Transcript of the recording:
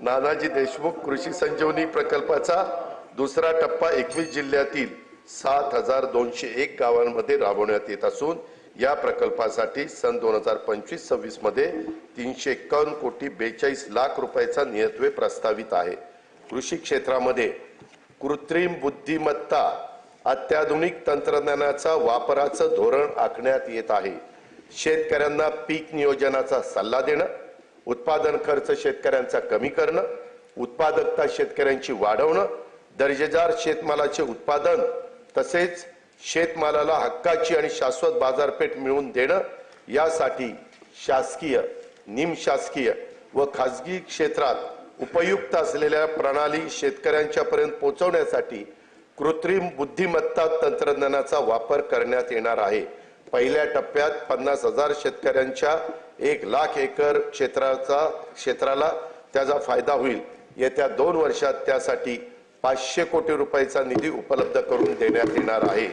नानाजी देशमुख कृषी संजीवनी प्रकल्पाचा दुसरा टप्पा 21 जिल्ह्यातील 7201 गावांमध्ये राबवण्यात येत असून या प्रकल्पासाठी सन 2025-26 मध्ये 351 कोटी 42 लाख रुपयाचा नियतव्यय प्रस्तावित आहे। कृषी क्षेत्रामध्ये कृत्रिम बुद्धिमत्ता अत्याधुनिक तंत्रज्ञानाचा वापराचं धोरण आखण्यात येत आहे। शेतकऱ्यांना पीक नियोजनाचा सल्ला देणं, उत्पादन खर्च शेतकऱ्यांचा कमी करणं, उत्पादकता शेतकऱ्यांची वाढवणं, दर्जेदार शेतमालाचे उत्पादन तसेच शेतमालाला हक्काची आणि शाश्वत बाजारपेठ मिळवून देणं यासाठी शासकीय, निमशासकीय व खासगी क्षेत्रात उपयुक्त असलेल्या प्रणाली शेतकऱ्यांच्या पर्यंत पोहोचवण्यासाठी कृत्रिम बुद्धिमत्ता तंत्रज्ञानाचा वापर करण्यात येणार आहे। पहिल्या टप्प्यात 50,000 शेतकऱ्यांच्या 1 लाख एकर क्षेत्राला त्याचा फायदा होईल। येत्या 2 वर्षात त्यासाठी 500 कोटी रुपयाचा निधी उपलब्ध करून देण्यात येणार आहे।